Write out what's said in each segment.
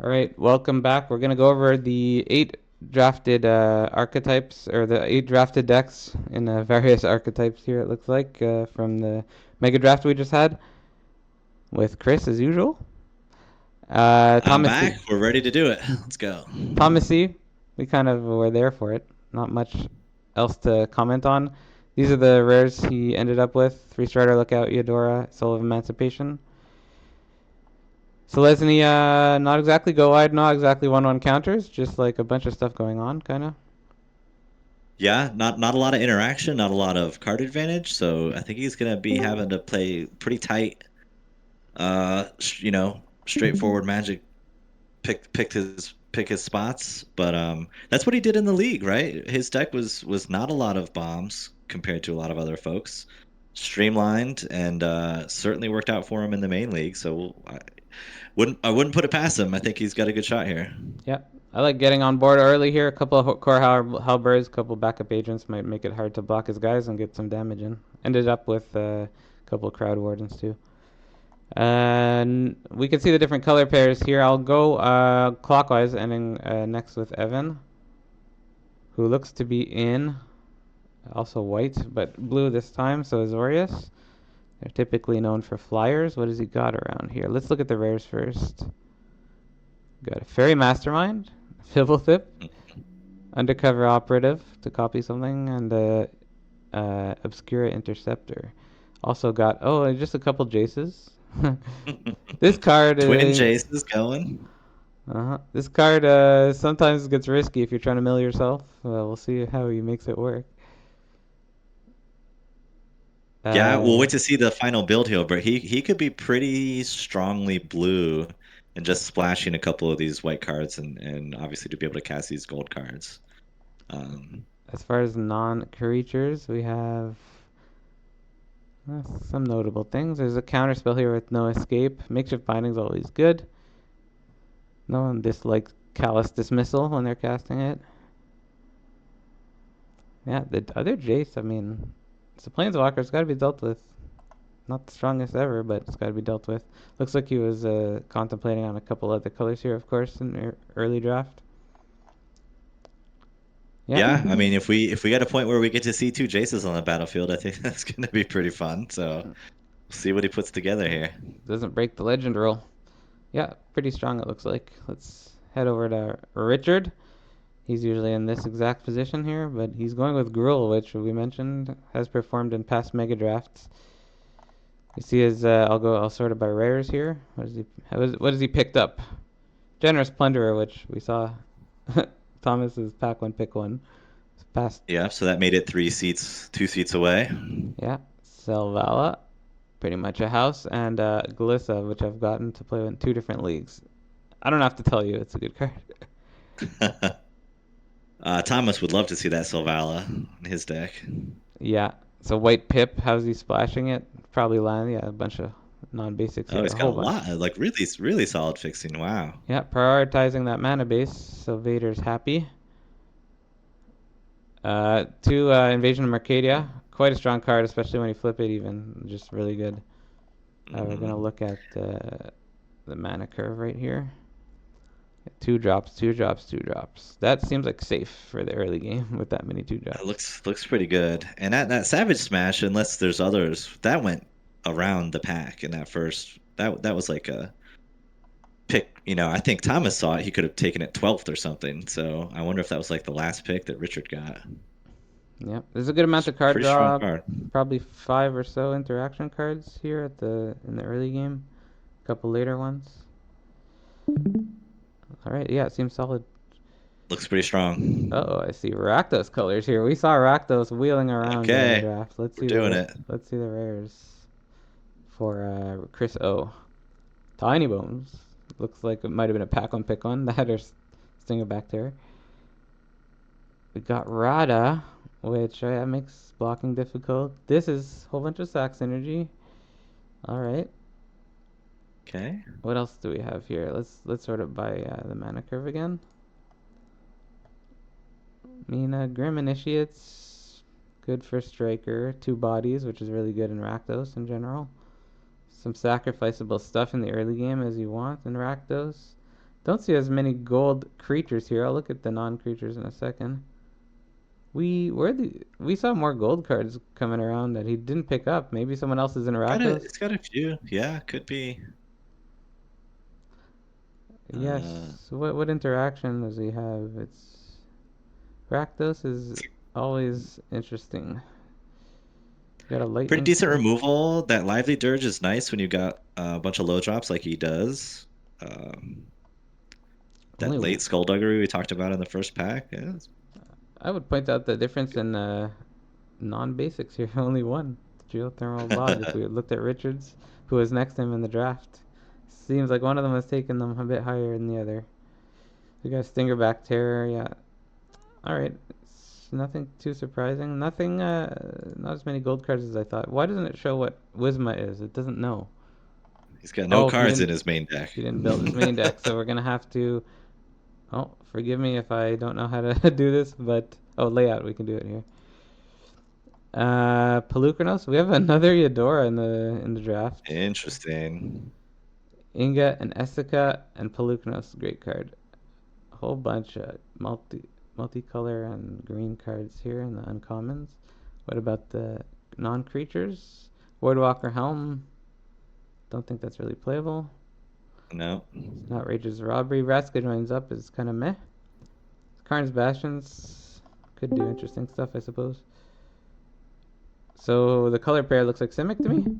All right, welcome back. We're gonna go over the eight drafted archetypes, or the eight drafted decks in various archetypes here. It looks like from the mega draft we just had with Chris as usual. I'm Thomas back. C. We're ready to do it. Let's go. Thomas C. We kind of were there for it. Not much else to comment on. These are the rares he ended up with: Three Strider, Lookout, Eudora, Soul of Emancipation. Selesny, not exactly go wide, not exactly 1-1 counters, just like a bunch of stuff going on, kind of. Yeah, not a lot of interaction, not a lot of card advantage. So I think he's gonna be having to play pretty tight. Straightforward Magic. Pick his spots. But that's what he did in the league, right? His deck was not a lot of bombs compared to a lot of other folks. Streamlined and certainly worked out for him in the main league. So I wouldn't put it past him. I think he's got a good shot here. Yeah, I like getting on board early here. A couple of core halberds, a couple backup agents might make it hard to block his guys and get some damage in. Ended up with a couple of crowd wardens too. And we can see the different color pairs here. I'll go clockwise, ending next with Evan, who looks to be in also white, but blue this time. So is Aureus. They're typically known for flyers. What has he got around here? Let's look at the rares first. Got a Fairy Mastermind, Fibblethip, Undercover Operative to copy something, and a Obscura Interceptor. Also got, just a couple Jaces. This card, Twin Jace is going. this card sometimes gets risky if you're trying to mill yourself. We'll see how he makes it work. Yeah, we'll Uh, wait to see the final build here, but he could be pretty strongly blue and just splashing a couple of these white cards and obviously to be able to cast these gold cards. Um, as far as non-creatures, we have some notable things. There's a counter spell here with no escape. Makeshift binding's always good. No one dislikes callous dismissal when they're casting it. Yeah, the other Jace, I mean, it's a planeswalker. It's got to be dealt with. Not the strongest ever, but it's got to be dealt with. Looks like he was contemplating on a couple other colors here, of course, in the early draft. Yeah, yeah, I mean if we get a point where we get to see two Jaces on the battlefield, I think that's going to be pretty fun. So we'll see what he puts together here. doesn't break the legend rule. Yeah, pretty strong it looks like. Let's head over to Richard. He's usually in this exact position here, but he's going with Gruul, which we mentioned has performed in past mega drafts. You see his, I'll sort it by rares here. What has he picked up? Generous Plunderer, which we saw Thomas's pack one, pick one. Past, Yeah, so that made it 3 seats, 2 seats away. yeah. Selvala, pretty much a house, and Glissa, which I've gotten to play in two different leagues. I don't have to tell you, it's a good card. Thomas would love to see that Sylvala in his deck. Yeah. So White Pip, how's he splashing it? Probably land, yeah, a bunch of non-basics Oh, here, he's a got a whole bunch. lot, like really solid fixing. Wow. Yeah, prioritizing that mana base, so Vader's happy. Two Invasion of Mercadia, quite a strong card, especially when you flip it. Even just really good. We're gonna Mhm. look at the mana curve right here. Two drops, two drops, two drops. That seems like safe for the early game with that many two That drops. looks pretty good. And that Savage Smash, unless there's others, that went around the pack in that first. That was like a pick. I think Thomas saw it. He could have taken it 12th or something. So I wonder if that was like the last pick that Richard got. Yep, there's a good amount It's of a card pretty strong draw. card. Probably five or so interaction cards here in the early game. A couple later ones. All right, yeah, it seems solid. Looks pretty strong. Oh, I see Rakdos colors here. We saw Rakdos wheeling around during the Okay, draft. we're doing it. Let's see the rares for Chris O. Tiny Bones. Looks like it might have been a pack one pick one. That or Stinger Bacteria. We got Rada, which makes blocking difficult. This is a whole bunch of Sax energy. All right. Okay. What else do we have here? Let's sort it by the mana curve again. Mina Grim Initiates, good for Striker. Two bodies, which is really good in Rakdos in general. Some sacrificable stuff in the early game as you want in Rakdos. Don't see as many gold creatures here. I'll look at the non-creatures in a second. We saw more gold cards coming around that he didn't pick up. Maybe someone else is in Rakdos. It's got a few. Yeah, could be. Uh, Yes. What interaction does he have? It's Rakdos is always interesting. Got a Pretty lightning decent strike. removal. That lively dirge is nice when you got a bunch of low drops like he does. Um, that Only late skullduggery we talked about in the first pack. Yeah, I would point out the difference in non-basics here. Only one geothermal log. If we looked at Richards, who was next to him in the draft, seems like one of them was taking them a bit higher than the other. We got Stingerback Terror. Yeah. All right. It's nothing too surprising. Nothing. Not as many gold cards as I thought. Why doesn't it show what Wisma is? It doesn't know. he's got no Oh, cards in his main deck. he didn't build his main deck, so we're gonna have to. Oh, forgive me if I don't know how to do this, but layout. We can do it here. Pelucranos. We have another Eudora in the draft. Interesting. Inga and Essica and Pelucranos. Great card. A whole bunch of multicolor and green cards here in the uncommons. What about the non-creatures? Voidwalker Helm. Don't think that's really playable. No. It's an outrageous robbery. Vraska joins up is kind of meh. Karn's Bastions could do interesting stuff, I suppose. So the color pair looks like Simic to me.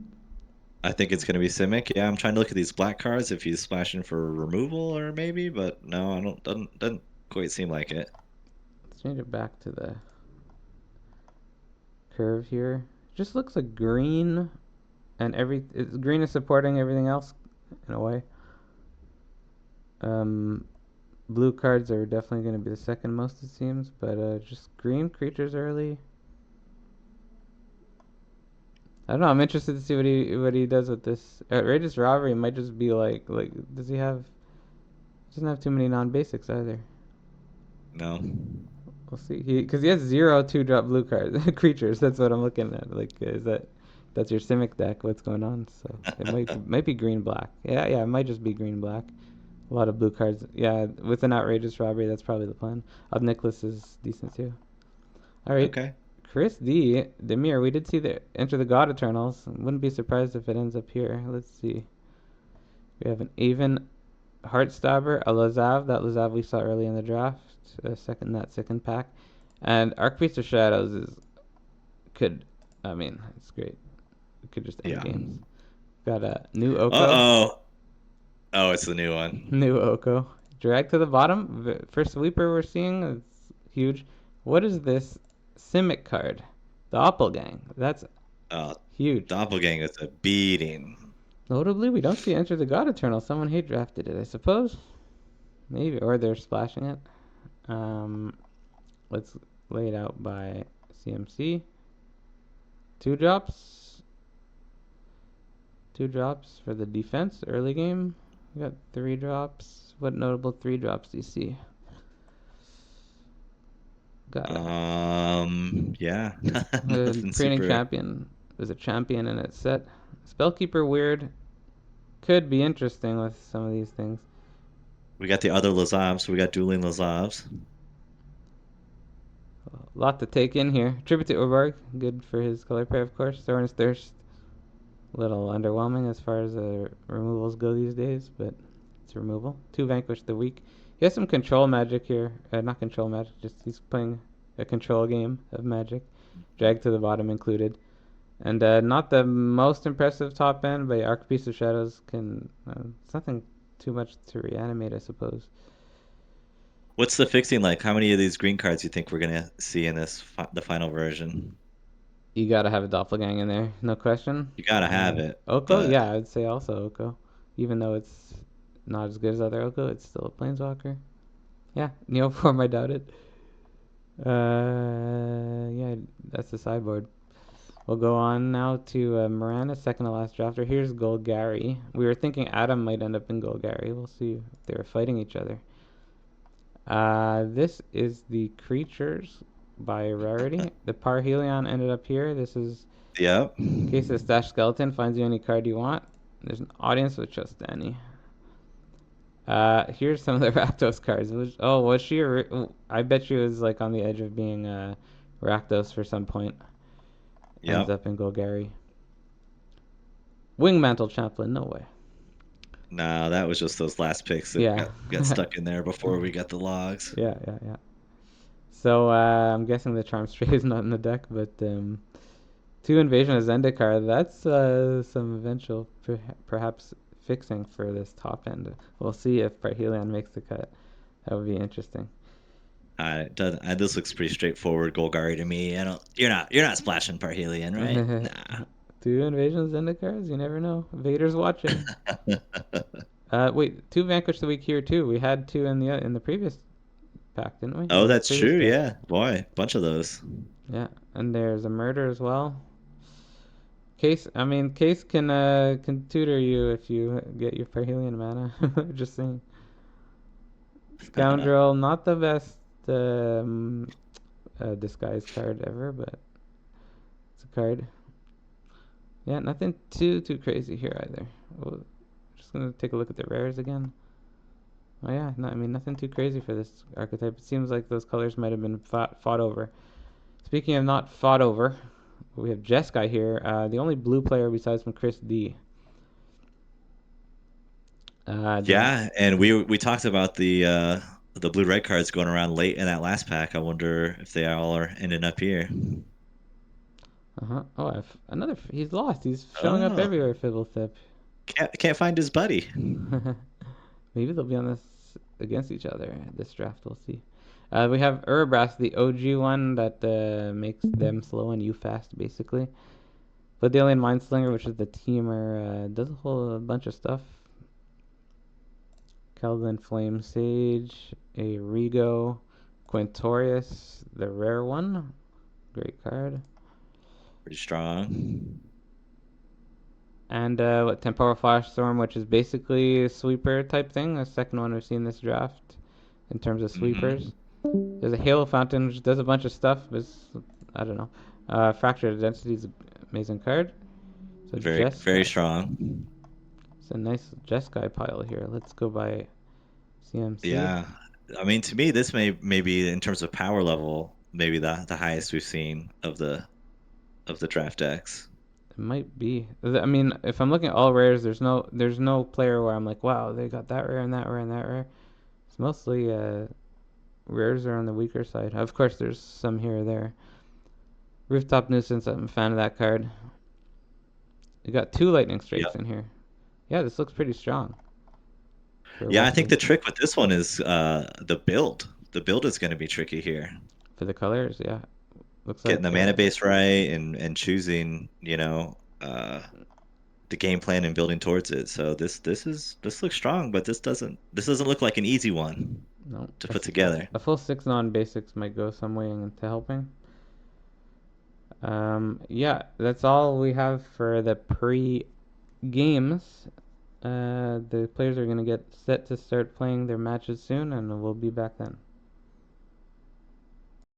I think it's going to be Simic. Yeah, I'm trying to look at these black cards if he's splashing for removal or maybe, but no, I don't. Doesn't quite seem like it. Let's change it back to the curve here. Just looks like green, and green is supporting everything else in a way. Um, blue cards are definitely going to be the second most it seems, but just green creatures early. I don't know. I'm interested to see what he does with this outrageous robbery. Might just be like does he have? Doesn't have too many non-basics either. No. We'll see. Because he has zero 2-drop blue cards creatures. That's what I'm looking at. Like, is that's your Simic deck? What's going on? So it might be green black. Yeah. It might just be green black. A lot of blue cards. Yeah, with an outrageous robbery, that's probably the plan. Nicholas is decent too. All right. Okay. Chris D. Demir, we did see the Enter the God Eternals. Wouldn't be surprised if it ends up here. Let's see. We have an Aven Heartstabber, a Lazav. That Lazav we saw early in the draft. Second pack. And Archpriest of Shadows it's great. It could just end Yeah. games. Got a new Oko. Uh-oh. Oh, it's the new one. New Oko. Drag to the bottom. First sweeper we're seeing. It's huge. What is this Simic card? Doppelgang. That's huge. Doppelgang is a beating. Notably, we don't see Enter the God Eternal. Someone hate drafted it, I suppose. Maybe, or they're splashing it. Let's lay it out by CMC. 2 drops. 2 drops for the defense early game. We got 3 drops. What notable 3 drops do you see? Got Yeah. Nothing Training super. Champion. There's a champion in its set. Spellkeeper weird. Could be interesting with some of these things. We got the other Lazavs, so we got dueling Lazavs. A lot to take in here. Tribute to Urborg. Good for his color pair, of course. Thorin's Thirst. A little underwhelming as far as removals go these days, but it's removal. 2 Vanquish the week. He has some control magic here. Not control magic, just he's playing a control game of magic. Drag to the bottom included. And not the most impressive top end, but Archpriest of Shadows can. It's nothing too much to reanimate, I suppose. What's the fixing like? How many of these green cards do you think we're gonna see in the final version? You gotta have a doppelgang in there, no question. You gotta have it, Oko, but yeah, I would say also Oko. Even though it's not as good as other Oko, it's still a Planeswalker. Yeah, Neoform, I doubt it. Yeah, that's the sideboard. We'll go on now to Miranda, second to last drafter. Here's Golgari. We were thinking Adam might end up in Golgari. We'll see if they were fighting each other. This is the creatures by rarity. The Parhelion ended up here. This is yep. in case the Stash Skeleton finds you any card you want. There's an audience with just Danny. Here's some of the Rakdos cards. Was she? I bet she was like on the edge of being Rakdos for some point. Ends Yep. up in Golgari. Wingmantle Chaplain, no way. No, that was just those last picks that Yeah. got stuck in there before we got the logs. Yeah. So I'm guessing the Charm Stray is not in the deck, but two Invasion of Zendikar. That's some eventual perhaps fixing for this top end. We'll see if Parhelion makes the cut. That would be interesting. This looks pretty straightforward, Golgari to me. I don't. You're not splashing Parhelion, right? Nah. Two Invasion of Zendikars. You never know. Vader's watching. Wait, two Vanquish the Week here too. We had two in the previous pack, didn't we? Oh, In the that's previous true. deck. Yeah, boy, bunch of those. Yeah, and there's a murder as well. Case can tutor you if you get your Parhelion mana. Just saying. Scoundrel, not the best disguise card ever, but it's a card. Yeah, nothing too crazy here either. Well, just gonna take a look at the rares again. Oh yeah, no, I mean nothing too crazy for this archetype. It seems like those colors might have been fought over. Speaking of not fought over, we have Jeskai here, the only blue player besides from Chris D. The Yeah, and we talked about the blue red cards going around late in that last pack. I wonder if they all are ending up here. uh-huh. Oh, another. He's lost. He's showing up Oh, everywhere, Fiddlethip. can't find his buddy. Maybe they'll be on this against each other this draft. We'll see. We have Urabras, the OG one that makes them slow and you fast, basically. Vidalian Mindslinger, which is the teamer, does a whole bunch of stuff. Keldon Flame Sage, a Rigo, Quintorius, the rare one. Great card. Pretty strong. And Temporal Flash Storm, which is basically a sweeper type thing. The second one we've seen this draft in terms of Hmm. sweepers. There's a Halo Fountain, which does a bunch of stuff. But I don't know. Fractured Identity is an amazing card. So Very Jeskai. strong. It's a nice Jeskai pile here. Let's go by CMC. Yeah. I mean, to me, this may be in terms of power level, maybe the highest we've seen of the draft decks. It might be. I mean, if I'm looking at all rares, there's no player where I'm like, wow, they got that rare and that rare and that rare. It's mostly rares are on the weaker side. Of course, there's some here or there. Rooftop Nuisance, I'm a fan of that card. You got two Lightning Strikes Yep. in here. Yeah, this looks pretty strong for Yeah, I think Wesley. the trick with this one is the build. The build is going to be tricky here. For the colors, yeah. Looks Getting like the mana base right and choosing, the game plan and building towards it. So this looks strong, but this doesn't look like an easy one no, to put together. a full six non-basics might go some way into helping. Yeah, that's all we have for the pre-games. The players are going to get set to start playing their matches soon, and we'll be back then.